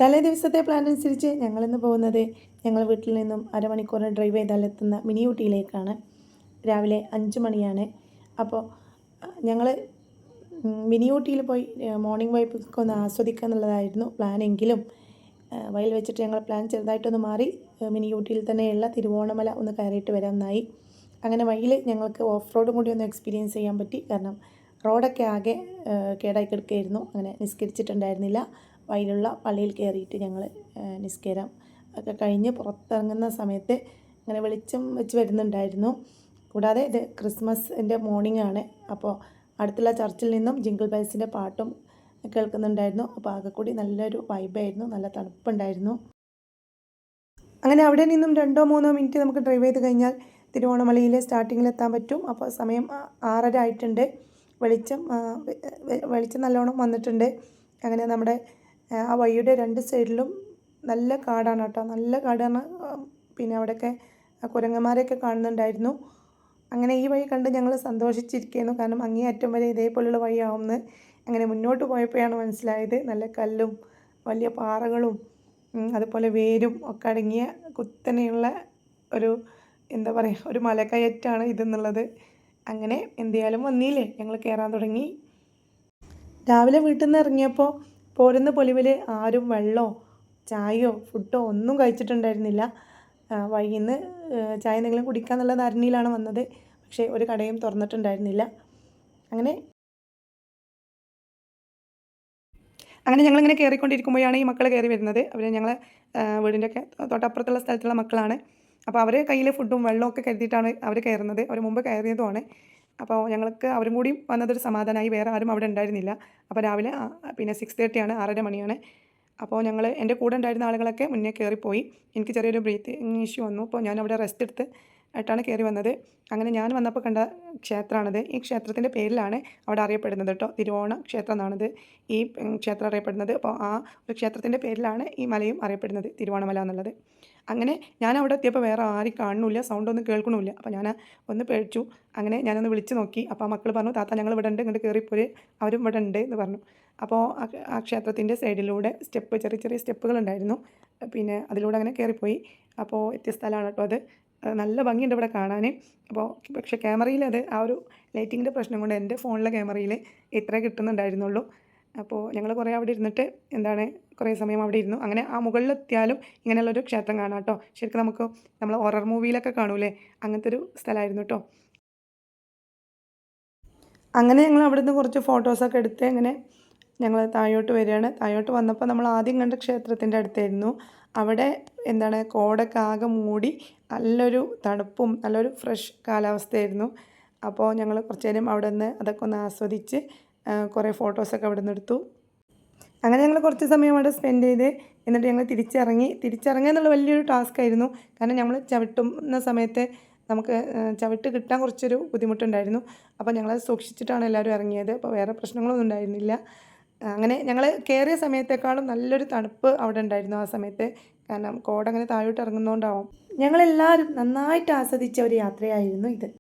തലേ ദിവസത്തെ പ്ലാൻ അനുസരിച്ച് ഞങ്ങളിന്ന് പോകുന്നത് ഞങ്ങൾ വീട്ടിൽ നിന്നും അരമണിക്കൂർ ഡ്രൈവ് ചെയ്താൽ എത്തുന്ന മിനി ഊട്ടിയിലേക്കാണ്. രാവിലെ 5 മണിയാണ്. അപ്പോൾ ഞങ്ങൾ മിനി ഊട്ടിയിൽ പോയി മോർണിംഗ് വൈബൊക്കെ ഒന്ന് ആസ്വദിക്കുക എന്നുള്ളതായിരുന്നു പ്ലാനെങ്കിലും വഴിയിൽ വെച്ചിട്ട് ഞങ്ങൾ പ്ലാൻ ചെറുതായിട്ടൊന്ന് മാറി മിനി ഊട്ടിയിൽ തന്നെയുള്ള തിരുവോണമല ഒന്ന് കയറിയിട്ട് വരാമെന്നായി. അങ്ങനെ വഴിയിൽ ഞങ്ങൾക്ക് ഓഫ് റോഡും കൂടി ഒന്ന് എക്സ്പീരിയൻസ് ചെയ്യാൻ പറ്റി. കാരണം റോഡൊക്കെ ആകെ കേടായി കിടക്കുകയായിരുന്നു. അങ്ങനെ നിസ്കരിച്ചിട്ടുണ്ടായിരുന്നില്ല. വഴിയിലുള്ള പള്ളിയിൽ കയറിയിട്ട് ഞങ്ങൾ നിസ്കാരം ഒക്കെ കഴിഞ്ഞ് പുറത്തിറങ്ങുന്ന സമയത്ത് അങ്ങനെ വെളിച്ചം വെച്ച് വരുന്നുണ്ടായിരുന്നു. കൂടാതെ ഇത് ക്രിസ്മസിൻ്റെ മോർണിംഗ് ആണ്. അപ്പോൾ അടുത്തുള്ള ചർച്ചിൽ നിന്നും ജിങ്കിൾ ബെൽസിൻ്റെ പാട്ടും കേൾക്കുന്നുണ്ടായിരുന്നു. അപ്പോൾ ആകെ കൂടി നല്ലൊരു വൈബായിരുന്നു, നല്ല തണുപ്പുണ്ടായിരുന്നു. അങ്ങനെ അവിടെ നിന്നും 2-3 മിനിറ്റ് നമുക്ക് ഡ്രൈവ് ചെയ്ത് കഴിഞ്ഞാൽ തിരുവോണമലയിലെ സ്റ്റാർട്ടിങ്ങിലെത്താൻ പറ്റും. അപ്പോൾ സമയം 6:30 ആയിട്ടുണ്ട്. വെളിച്ചം നല്ലോണം വന്നിട്ടുണ്ട്. അങ്ങനെ നമ്മുടെ ആ വഴിയുടെ 2 സൈഡിലും നല്ല കാടാണ് കേട്ടോ, നല്ല കാടാണ്. പിന്നെ അവിടെയൊക്കെ കുരങ്ങന്മാരെയൊക്കെ കാണുന്നുണ്ടായിരുന്നു. അങ്ങനെ ഈ വഴി കണ്ട് ഞങ്ങൾ സന്തോഷിച്ചിരിക്കുന്നു. കാരണം അങ്ങേയറ്റം വരെ ഇതേപോലുള്ള വഴിയാവുമെന്ന് അങ്ങനെ മുന്നോട്ട് പോയപ്പോഴാണ് മനസ്സിലായത്. നല്ല കല്ലും വലിയ പാറകളും അതുപോലെ വേരും ഒക്കെ അടങ്ങിയ കുത്തനെയുള്ള ഒരു എന്താ പറയുക, ഒരു മലകയറ്റാണ് ഇതെന്നുള്ളത്. അങ്ങനെ എന്തായാലും വന്നില്ലേ, ഞങ്ങൾ കയറാൻ തുടങ്ങി. രാവിലെ വീട്ടിൽ നിന്ന് ഇറങ്ങിയപ്പോൾ പോരുന്ന പൊലിവിൽ ആരും വെള്ളമോ ചായയോ ഫുഡോ ഒന്നും കഴിച്ചിട്ടുണ്ടായിരുന്നില്ല. വഴിയിൽ നിന്ന് ചായ എന്തെങ്കിലും കുടിക്കാന്നുള്ള ധാരണയിലാണ് വന്നത്. പക്ഷേ ഒരു കടയും തുറന്നിട്ടുണ്ടായിരുന്നില്ല. അങ്ങനെ ഞങ്ങളിങ്ങനെ കയറിക്കൊണ്ടിരിക്കുമ്പോഴാണ് ഈ മക്കൾ കയറി വരുന്നത്. അവർ ഞങ്ങളെ വീടിൻ്റെ ഒക്കെ തൊട്ടപ്പുറത്തുള്ള സ്ഥലത്തുള്ള മക്കളാണ്. അപ്പോൾ അവർ കയ്യിൽ ഫുഡും വെള്ളവും ഒക്കെ കരുതിയിട്ടാണ് അവർ കയറുന്നത്. അവർ മുമ്പ് കയറിയതുമാണ്. അപ്പോൾ ഞങ്ങൾക്ക് അവരും കൂടി വന്നതൊരു സമാധാനമായി. വേറെ ആരും അവിടെ ഉണ്ടായിരുന്നില്ല. അപ്പോൾ രാവിലെ 6:30 ആണ്, 6:30 മണിയാണ്. അപ്പോൾ എൻ്റെ കൂടെ ഉണ്ടായിരുന്ന ആളുകളൊക്കെ മുന്നേ കയറിപ്പോയി. എനിക്ക് ചെറിയൊരു ബ്രീത്തിങ് ഇഷ്യൂ വന്നു. അപ്പോൾ ഞാൻ അവിടെ റെസ്റ്റ് എടുത്ത് ആയിട്ടാണ് കയറി വന്നത്. അങ്ങനെ ഞാൻ വന്നപ്പോൾ കണ്ട ക്ഷേത്രമാണിത്. ഈ ക്ഷേത്രത്തിൻ്റെ പേരിലാണ് അവിടെ അറിയപ്പെടുന്നത് കേട്ടോ, തിരുവോണ ക്ഷേത്രം എന്നാണിത് ഈ ക്ഷേത്രം അറിയപ്പെടുന്നത്. അപ്പോൾ ആ ഒരു ക്ഷേത്രത്തിൻ്റെ പേരിലാണ് ഈ മലയും അറിയപ്പെടുന്നത്, തിരുവോണമല എന്നുള്ളത്. അങ്ങനെ ഞാൻ അവിടെ എത്തിയപ്പോൾ വേറെ ആരും കാണുന്നില്ല, സൗണ്ടൊന്നും കേൾക്കണമില്ല. അപ്പോൾ ഞാൻ ഒന്ന് പേടിച്ചു. അങ്ങനെ ഞാനൊന്ന് വിളിച്ച് നോക്കി. അപ്പോൾ ആ മക്കൾ പറഞ്ഞു, താത്ത ഞങ്ങൾ ഇവിടെ ഉണ്ട്, ഇങ്ങോട്ട് കയറിപ്പോര്, അവരും ഇവിടെ ഉണ്ട് എന്ന് പറഞ്ഞു. അപ്പോൾ ആ ക്ഷേത്രത്തിൻ്റെ സൈഡിലൂടെ ചെറിയ ചെറിയ സ്റ്റെപ്പുകളുണ്ടായിരുന്നു. പിന്നെ അതിലൂടെ അങ്ങനെ കയറിപ്പോയി. അപ്പോൾ എത്തിയ സ്ഥലമാണ് കേട്ടോ അത്. നല്ല ഭംഗിയുണ്ട് ഇവിടെ കാണാൻ. അപ്പോൾ പക്ഷേ ക്യാമറയിൽ അത് ആ ഒരു ലൈറ്റിങ്ങിൻ്റെ പ്രശ്നം കൊണ്ട് എൻ്റെ ഫോണിലെ ക്യാമറയിൽ ഇത്രേ കിട്ടുന്നുണ്ടായിരുന്നുള്ളൂ. അപ്പോൾ ഞങ്ങൾ കുറേ അവിടെ ഇരുന്നിട്ട് കുറേ സമയം അവിടെ ഇരുന്നു. അങ്ങനെ ആ മുകളിലെത്തിയാലും ഇങ്ങനെയുള്ളൊരു ക്ഷേത്രം കാണാം കേട്ടോ. ശരിക്കും നമ്മൾ ഹൊറർ മൂവിയിലൊക്കെ കാണൂലേ, അങ്ങനത്തെ ഒരു സ്ഥലമായിരുന്നു കേട്ടോ. അങ്ങനെ ഞങ്ങൾ അവിടെ നിന്ന് കുറച്ച് ഫോട്ടോസൊക്കെ എടുത്ത് അങ്ങനെ ഞങ്ങൾ താഴോട്ട് വരികയാണ്. താഴോട്ട് വന്നപ്പോൾ നമ്മൾ ആദ്യം കണ്ട ക്ഷേത്രത്തിൻ്റെ അടുത്തായിരുന്നു. അവിടെ കോടൊക്കെ ആകെ മൂടി നല്ലൊരു തണുപ്പും നല്ലൊരു ഫ്രഷ് കാലാവസ്ഥയായിരുന്നു. അപ്പോൾ ഞങ്ങൾ കുറച്ച് നേരം അവിടെ നിന്ന് അതൊക്കെ ഒന്ന് ആസ്വദിച്ച് കുറേ ഫോട്ടോസൊക്കെ അവിടെ നിന്ന് എടുത്തു. അങ്ങനെ ഞങ്ങൾ കുറച്ച് സമയം അവിടെ സ്പെൻഡ് ചെയ്ത് എന്നിട്ട് ഞങ്ങൾ തിരിച്ചിറങ്ങുക എന്നുള്ള വലിയൊരു ടാസ്ക് ആയിരുന്നു. കാരണം നമ്മൾ ചവിട്ടുന്ന സമയത്ത് നമുക്ക് ചവിട്ട് കിട്ടാൻ കുറച്ചൊരു ബുദ്ധിമുട്ടുണ്ടായിരുന്നു. അപ്പോൾ ഞങ്ങളത് സൂക്ഷിച്ചിട്ടാണ് എല്ലാവരും ഇറങ്ങിയത്. അപ്പോൾ വേറെ പ്രശ്നങ്ങളൊന്നും ഉണ്ടായിരുന്നില്ല. അങ്ങനെ ഞങ്ങൾ കയറിയ സമയത്തേക്കാളും നല്ലൊരു തണുപ്പ് അവിടെ ഉണ്ടായിരുന്നു ആ സമയത്ത്. കാരണം കോട അങ്ങനെ താഴോട്ട് ഇറങ്ങുന്നതുകൊണ്ടാവും. ഞങ്ങളെല്ലാവരും നന്നായിട്ട് ആസ്വദിച്ച ഒരു യാത്രയായിരുന്നു ഇത്.